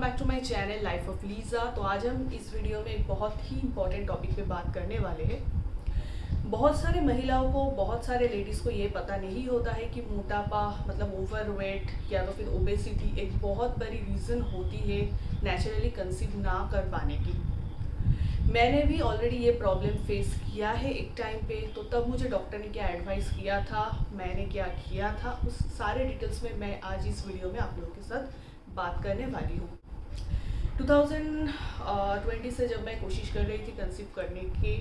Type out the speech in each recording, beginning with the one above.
Back to my channel life of Lisa. तो आज हम इस वीडियो में एक बहुत ही इंपॉर्टेंट टॉपिक पे बात करने वाले हैं। बहुत सारे महिलाओं को, बहुत सारे लेडीज़ को ये पता नहीं होता है कि मोटापा मतलब ओवरवेट या तो फिर ओबेसिटी एक बहुत बड़ी रीज़न होती है नेचुरली कंसीव ना कर पाने की। मैंने भी ऑलरेडी ये प्रॉब्लम फेस किया है एक टाइम पे। तो तब मुझे डॉक्टर ने क्या एडवाइस किया था, मैंने क्या किया था, उस सारे डिटेल्स में मैं आज इस वीडियो में आप लोगों के साथ बात करने वाली हूँ। 2020 से जब मैं कोशिश कर रही थी कंसीव करने की,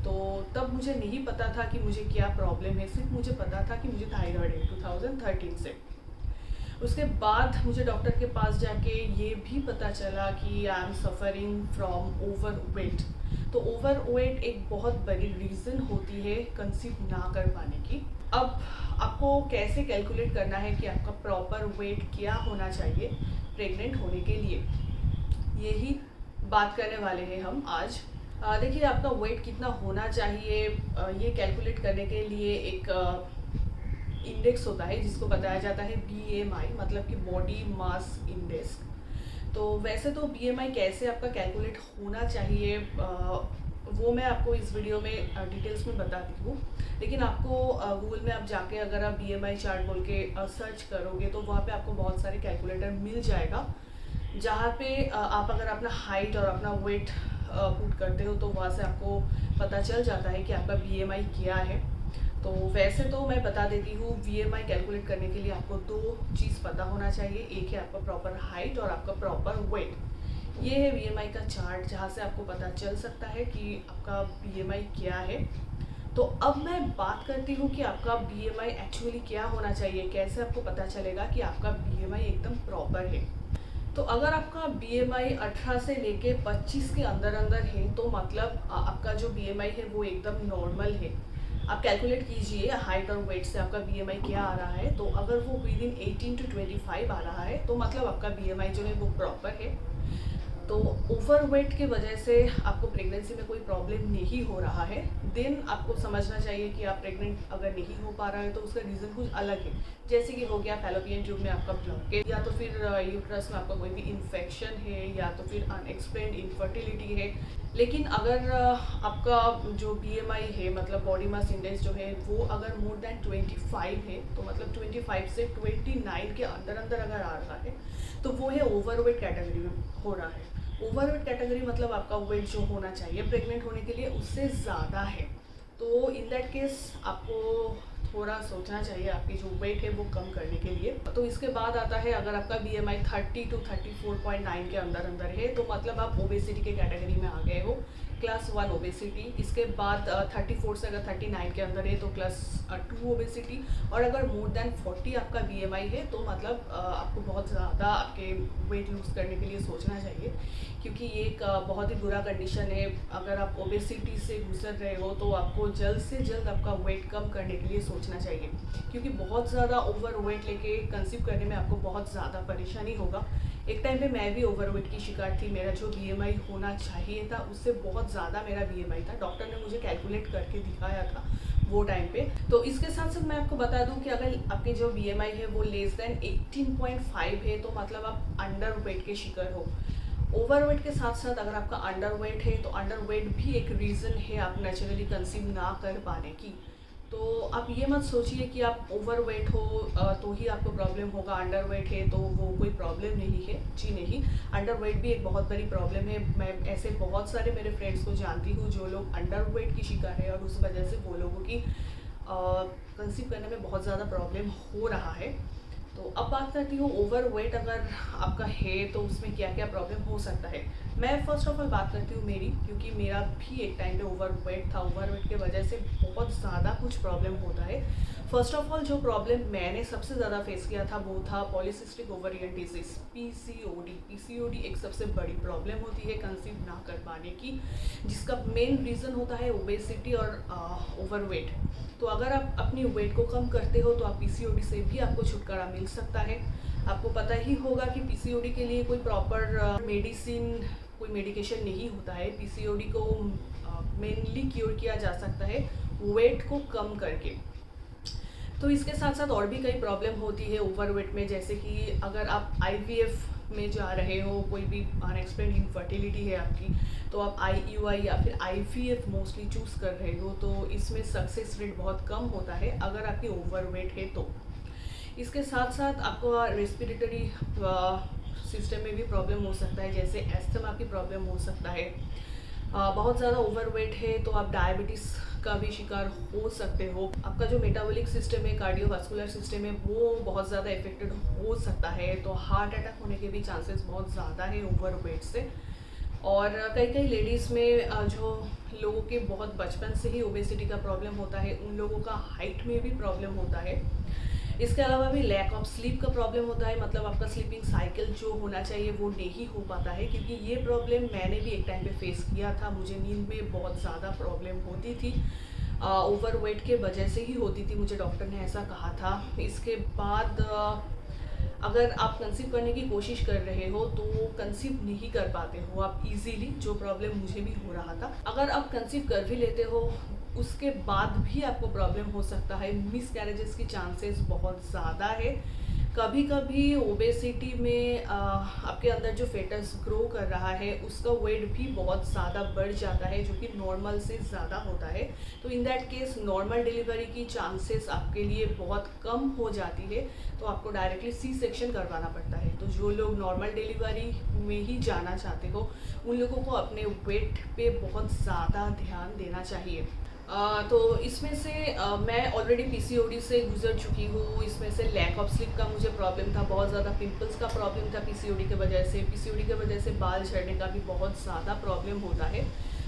तो तब मुझे नहीं पता था कि मुझे क्या प्रॉब्लम है। सिर्फ मुझे पता था कि मुझे थायराइड है 2013 से। उसके बाद मुझे डॉक्टर के पास जाके ये भी पता चला कि I am suffering from over weight. तो ओवर वेट एक बहुत बड़ी रीज़न होती है कंसीव ना कर पाने की। अब आपको कैसे कैलकुलेट करना है कि आपका प्रॉपर वेट क्या होना चाहिए प्रेग्नेंट होने के लिए, यही बात करने वाले हैं हम आज। देखिए, आपका वेट कितना होना चाहिए ये कैलकुलेट करने के लिए एक इंडेक्स होता है जिसको बताया जाता है BMI, मतलब कि बॉडी मास इंडेक्स। तो वैसे तो BMI कैसे आपका कैलकुलेट होना चाहिए वो मैं आपको इस वीडियो में डिटेल्स में बताती हूँ। लेकिन आपको गूगल में आप जाके अगर आप BMI चार्ट बोल के सर्च करोगे तो वहाँ पे आपको बहुत सारे कैलकुलेटर मिल जाएगा, जहाँ पे आप अगर अपना हाइट और अपना वेट पुट करते हो तो वहाँ से आपको पता चल जाता है कि आपका BMI क्या है। तो वैसे तो मैं बता देती हूँ, BMI कैलकुलेट करने के लिए आपको दो चीज़ पता होना चाहिए। एक है आपका प्रॉपर हाइट और आपका प्रॉपर वेट। ये है BMI का चार्ट, जहाँ से आपको पता चल सकता है कि आपका BMI क्या है। तो अब मैं बात करती हूँ कि आपका BMI एक्चुअली क्या होना चाहिए, कैसे आपको पता चलेगा कि आपका BMI एकदम प्रॉपर है। तो अगर आपका BMI 18 से लेके 25 के अंदर अंदर है तो मतलब आपका जो BMI है वो एकदम नॉर्मल है। आप कैलकुलेट कीजिए हाइट और वेट से आपका BMI क्या आ रहा है। तो अगर वो विद इन 18 to 25 आ रहा है तो मतलब आपका BMI जो है वो प्रॉपर है। तो ओवरवेट की वजह से आपको प्रेगनेंसी में कोई प्रॉब्लम नहीं हो रहा है, देन आपको समझना चाहिए कि आप प्रेग्नेंट अगर नहीं हो पा रहा है तो उसका रीज़न कुछ अलग है। जैसे कि हो गया फैलोपियन ट्यूब में आपका ब्लॉकेज, या तो फिर यूट्रस में आपका कोई भी इन्फेक्शन है, या तो फिर अनएक्सप्लेन्ड इनफर्टिलिटी है। लेकिन अगर आपका जो BMI है मतलब बॉडी मास इंडेक्स जो है वो अगर मोर देन 25 है, तो मतलब 25 से 29 के अंदर अंदर अगर आ रहा है तो वो है ओवरवेट कैटेगरी में हो रहा है। ओवरवेट कैटेगरी मतलब आपका वेट जो होना चाहिए प्रेग्नेंट होने के लिए उससे ज़्यादा है। तो इन दैट केस आपको थोड़ा सोचना चाहिए आपकी जो वेट है वो कम करने के लिए। तो इसके बाद आता है अगर आपका BMI 30 to 34.9 के अंदर अंदर है तो मतलब आप ओबेसिटी के कैटेगरी में आ गए हो, क्लास 1 ओबेसिटी। इसके बाद 34 से अगर 39 के अंदर है तो क्लास 2 ओबेसिटी। और अगर मोर देन 40 आपका BMI है तो मतलब आपको बहुत ज़्यादा आपके वेट लूज़ करने के लिए सोचना चाहिए, क्योंकि ये एक बहुत ही बुरा कंडीशन है। अगर आप ओबेसिटी से गुजर रहे हो तो आपको जल्द से जल्द आपका वेट कम करने के लिए सोचना चाहिए, क्योंकि बहुत ज़्यादा ओवर वेट लेके कंसीव करने में आपको बहुत ज़्यादा परेशानी होगा। एक टाइम पे मैं भी ओवरवेट की शिकार थी। मेरा जो BMI होना चाहिए था उससे बहुत ज़्यादा मेरा BMI था। डॉक्टर ने मुझे कैलकुलेट करके दिखाया था वो टाइम पे। तो इसके साथ साथ मैं आपको बता दूं कि अगर आपके जो BMI है वो लेस देन 18.5 है तो मतलब आप अंडर वेट के शिकार हो। ओवरवेट के साथ साथ अगर आपका अंडर वेट है तो अंडर वेट भी एक रीज़न है आप नेचुरली कंसीव ना कर पाने की। तो आप ये मत सोचिए कि आप ओवरवेट हो तो ही आपको प्रॉब्लम होगा, अंडर वेट है तो वो कोई प्रॉब्लम नहीं है। जी नहीं, अंडर वेट भी एक बहुत बड़ी प्रॉब्लम है। मैं ऐसे बहुत सारे मेरे फ्रेंड्स को जानती हूँ जो लोग अंडर वेट की शिकार है और उस वजह से वो लोगों की कंसीव करने में बहुत ज़्यादा प्रॉब्लम हो रहा है। तो अब बात करती हूँ ओवरवेट अगर आपका है तो उसमें क्या क्या प्रॉब्लम हो सकता है। मैं फर्स्ट ऑफ ऑल बात करती हूँ मेरी, क्योंकि मेरा भी एक टाइम पे ओवरवेट था। ओवरवेट के वजह से बहुत ज़्यादा कुछ प्रॉब्लम होता है। फर्स्ट ऑफ ऑल जो प्रॉब्लम मैंने सबसे ज़्यादा फेस किया था वो था polycystic ovarian disease, PCOD। PCOD एक सबसे बड़ी प्रॉब्लम होती है कंसीव ना कर पाने की, जिसका मेन रीज़न होता है ओबेसिटी और ओवरवेट। तो अगर आप अपनी वेट को कम करते हो तो आप PCOD से भी आपको छुटकारा मिल सकता है। आपको पता ही होगा कि PCOD के लिए कोई प्रॉपर मेडिसिन, कोई मेडिकेशन नहीं होता है। PCOD को मेनली क्योर किया जा सकता है वेट को कम करके। तो इसके साथ साथ और भी कई प्रॉब्लम होती है ओवरवेट में, जैसे कि अगर आप IVF में जा रहे हो, कोई भी अनएक्सप्लेन इनफर्टिलिटी है आपकी, तो आप IUI या फिर IVF मोस्टली चूज़ कर रहे हो, तो इसमें सक्सेस रेट बहुत कम होता है अगर आपकी ओवरवेट है तो। इसके साथ साथ आपको रेस्पिरेटरी सिस्टम में भी प्रॉब्लम हो सकता है, जैसे एस्थमा की प्रॉब्लम हो सकता है। बहुत ज़्यादा ओवरवेट है तो आप डायबिटीज़ का भी शिकार हो सकते हो। आपका जो मेटाबॉलिक सिस्टम है, कार्डियोवास्कुलर सिस्टम है, वो बहुत ज़्यादा इफेक्टेड हो सकता है, तो हार्ट अटैक होने के भी चांसेस बहुत ज़्यादा है ओवरवेट से। और कई कई लेडीज़ में जो लोगों के बहुत बचपन से ही ओबेसिटी का प्रॉब्लम होता है, उन लोगों का हाइट में भी प्रॉब्लम होता है। इसके अलावा भी लैक ऑफ स्लीप का प्रॉब्लम होता है, मतलब आपका स्लीपिंग साइकिल जो होना चाहिए वो नहीं हो पाता है, क्योंकि ये प्रॉब्लम मैंने भी एक टाइम पे फेस किया था। मुझे नींद में बहुत ज़्यादा प्रॉब्लम होती थी, ओवरवेट के वजह से ही होती थी, मुझे डॉक्टर ने ऐसा कहा था। इसके बाद अगर आप कंसीव करने की कोशिश कर रहे हो तो कंसीव नहीं कर पाते हो आप इजीली, जो प्रॉब्लम मुझे भी हो रहा था। अगर आप कंसीव कर भी लेते हो उसके बाद भी आपको प्रॉब्लम हो सकता है, मिस कैरेजेस की चांसेस बहुत ज़्यादा है। कभी कभी ओबेसिटी में आपके अंदर जो फेटस ग्रो कर रहा है उसका वेट भी बहुत ज़्यादा बढ़ जाता है, जो कि नॉर्मल से ज़्यादा होता है। तो in that case normal delivery की चांसेस आपके लिए बहुत कम हो जाती है, तो आपको डायरेक्टली C-सेक्शन करवाना पड़ता है। तो जो लोग नॉर्मल डिलीवरी में ही जाना चाहते हो उन लोगों को अपने वेट पे बहुत ज़्यादा ध्यान देना चाहिए। तो इसमें से मैं ऑलरेडी PCOD से गुजर चुकी हूँ। इसमें से लैक ऑफ स्लीप का मुझे प्रॉब्लम था, बहुत ज़्यादा पिंपल्स का प्रॉब्लम था PCOD के वजह से। PCOD के वजह से बाल झड़ने का भी बहुत ज़्यादा प्रॉब्लम होता है।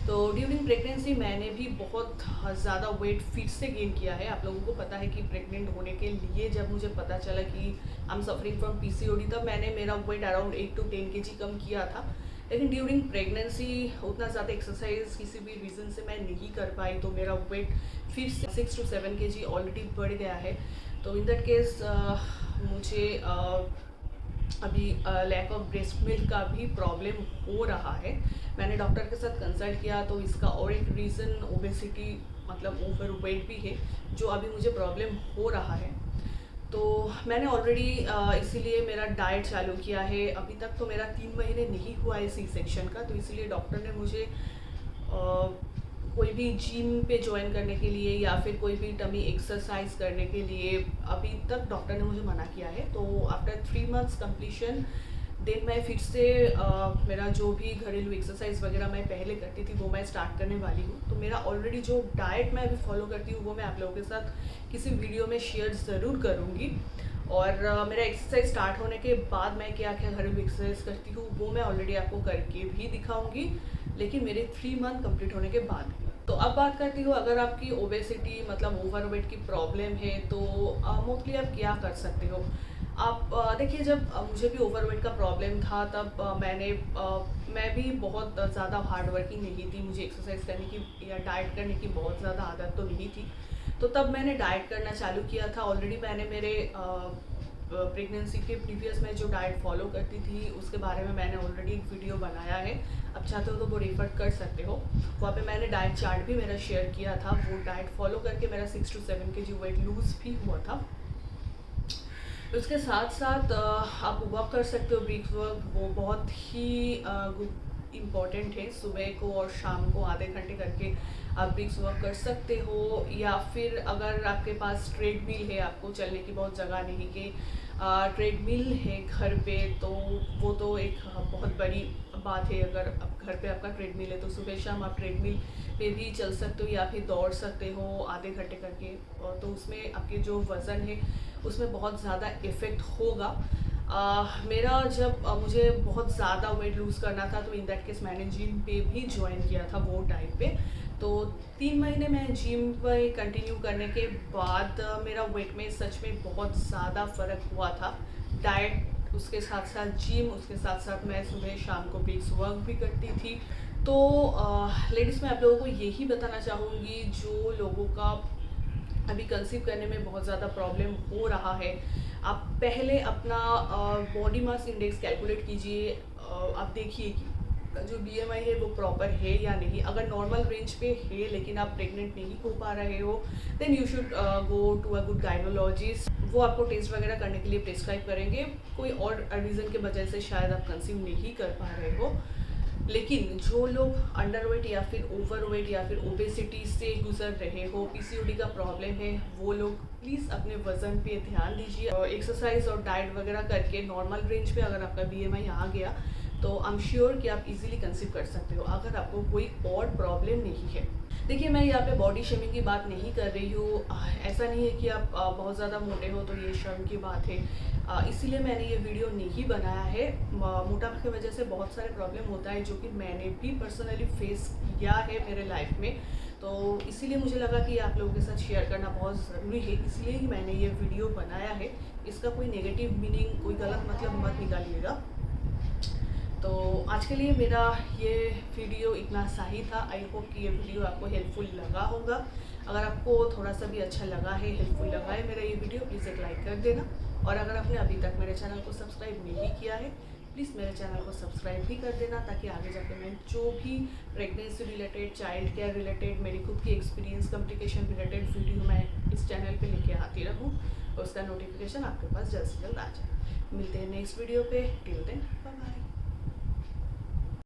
तो ड्यूरिंग प्रेगनेंसी मैंने भी बहुत ज़्यादा वेट फिर से गेन किया है। आप लोगों को पता है कि प्रेग्नेंट होने के लिए जब मुझे पता चला कि I am suffering from PCOD, तब मैंने मेरा वेट अराउंड 8 to 10 kg कम किया था। लेकिन ड्यूरिंग प्रेगनेंसी उतना ज़्यादा एक्सरसाइज किसी भी रीज़न से मैं नहीं कर पाई, तो मेरा वेट फिर से 6 to 7 kg ऑलरेडी बढ़ गया है। तो इन दैट केस मुझे अभी लैक ऑफ ब्रेस्ट मिल्क का भी प्रॉब्लम हो रहा है। मैंने डॉक्टर के साथ कंसल्ट किया, तो इसका और एक रीज़न ओबेसिटी मतलब ओवरवेट भी है, जो अभी मुझे प्रॉब्लम हो रहा है। तो मैंने ऑलरेडी इसीलिए मेरा डाइट चालू किया है। अभी तक तो मेरा 3 महीने नहीं हुआ है C-सेक्शन का, तो इसीलिए डॉक्टर ने मुझे कोई भी जिम पे ज्वाइन करने के लिए या फिर कोई भी टमी एक्सरसाइज करने के लिए अभी तक डॉक्टर ने मुझे मना किया है। तो आफ्टर 3 months कंप्लीशन देन मैं फिर से मेरा जो भी घरेलू एक्सरसाइज वगैरह मैं पहले करती थी वो मैं स्टार्ट करने वाली हूँ। तो मेरा ऑलरेडी जो डाइट मैं अभी फॉलो करती हूँ वो मैं आप लोगों के साथ किसी वीडियो में शेयर ज़रूर करूँगी। और मेरा एक्सरसाइज स्टार्ट होने के बाद मैं क्या क्या घरेलू एक्सरसाइज करती हूँ वो मैं ऑलरेडी आपको करके भी दिखाऊँगी, लेकिन मेरे 3 month कंप्लीट होने के बाद। तो अब बात करती हूँ, अगर आपकी ओबेसिटी मतलब ओवरवेट की प्रॉब्लम है तो मोस्टली आप क्या कर सकते हो। आप देखिए, जब मुझे भी ओवरवेट का प्रॉब्लम था तब मैं भी बहुत ज़्यादा हार्ड वर्किंग नहीं थी। मुझे एक्सरसाइज करने की या डाइट करने की बहुत ज़्यादा आदत तो नहीं थी, तो तब मैंने डाइट करना चालू किया था। ऑलरेडी मैंने मेरे प्रेगनेंसी के प्रीवियस में जो डाइट फॉलो करती थी उसके बारे में मैंने ऑलरेडी एक वीडियो बनाया है, आप चाहते हो तो वो रेफर कर सकते हो। वहाँ पे मैंने डाइट चार्ट भी मेरा शेयर किया था। वो डाइट फॉलो करके मेरा 6 to 7 kg वेट लूज़ भी हुआ था। उसके साथ साथ आप वर्क कर सकते हो, ब्रिक्स वर्क, वो बहुत ही इम्पॉर्टेंट है। सुबह को और शाम को आधे घंटे करके आप ब्रिक्स वर्क कर सकते हो। या फिर अगर आपके पास ट्रेडमिल है, आपको चलने की बहुत जगह नहीं कि ट्रेडमिल है घर पे, तो वो तो एक बहुत बड़ी बात है। अगर आप घर पे आपका ट्रेडमिल है तो सुबह शाम आप ट्रेडमिल पे भी चल सकते हो या फिर दौड़ सकते हो आधे घंटे करके। और तो उसमें आपके जो वज़न है उसमें बहुत ज़्यादा इफ़ेक्ट होगा। मेरा जब मुझे बहुत ज़्यादा वेट लूज़ करना था तो इन दैट केस मैंने जिम पे भी ज्वाइन किया था वो टाइम पे। तो 3 महीने मैं जिम पे कंटिन्यू करने के बाद मेरा वेट में सच में बहुत ज़्यादा फ़र्क हुआ था। डाइट, उसके साथ साथ जिम, उसके साथ साथ मैं सुबह शाम को ब्रिक्स वर्क भी करती थी। तो लेडीज़ मैं आप लोगों को यही बताना चाहूँगी, जो लोगों का अभी कंसीव करने में बहुत ज़्यादा प्रॉब्लम हो रहा है, आप पहले अपना बॉडी मास इंडेक्स कैलकुलेट कीजिए। आप देखिए कि आपका जो BMI है वो प्रॉपर है या नहीं। अगर नॉर्मल रेंज पे है लेकिन आप प्रेग्नेंट नहीं हो पा रहे हो, then you should go to a good gynaecologist. वो आपको टेस्ट वगैरह करने के लिए प्रिस्क्राइब करेंगे। कोई और रीज़न की वजह से शायद आप कंसीव नहीं कर पा रहे हो। लेकिन जो लोग अंडरवेट या फिर ओवरवेट या फिर ओबेसिटी से गुजर रहे हो, PCOD का प्रॉब्लम है, वो लोग प्लीज़ अपने वज़न पे ध्यान दीजिए। एक्सरसाइज और डाइट वगैरह करके नॉर्मल रेंज पे अगर आपका BMI आ गया तो आई एम श्योर कि आप इजीली कंसीव कर सकते हो, अगर आपको कोई और प्रॉब्लम नहीं है। देखिए, मैं यहाँ पे बॉडी शेमिंग की बात नहीं कर रही हूँ। ऐसा नहीं है कि आप बहुत ज़्यादा मोटे हो तो ये शर्म की बात है। इसीलिए मैंने ये वीडियो नहीं बनाया है। मोटापे की वजह से बहुत सारे प्रॉब्लम होता है जो कि मैंने भी पर्सनली फेस किया है मेरे लाइफ में। तो इसीलिए मुझे लगा कि आप लोगों के साथ शेयर करना बहुत ज़रूरी है, इसलिए ही मैंने ये वीडियो बनाया है। इसका कोई नेगेटिव मीनिंग, कोई गलत मतलब मत निकालिएगा। तो आज के लिए मेरा ये वीडियो इतना सा ही था। आई होप कि ये वीडियो आपको हेल्पफुल लगा होगा। अगर आपको थोड़ा सा भी अच्छा लगा है, हेल्पफुल लगा है मेरा ये वीडियो, प्लीज़ एक लाइक कर देना। और अगर आपने अभी तक मेरे चैनल को सब्सक्राइब नहीं किया है, प्लीज़ मेरे चैनल को सब्सक्राइब भी कर देना, ताकि आगे जाके मैं जो भी pregnancy related, child care related, मेरी खुद की एक्सपीरियंस, कम्युनिकेशन रिलेटेड वीडियो मैं इस चैनल पे लेके आती रहूँ और उसका नोटिफिकेशन आपके पास जल्द से जल्द आ जाए। मिलते हैं नेक्स्ट वीडियो पे। Till then, bye bye.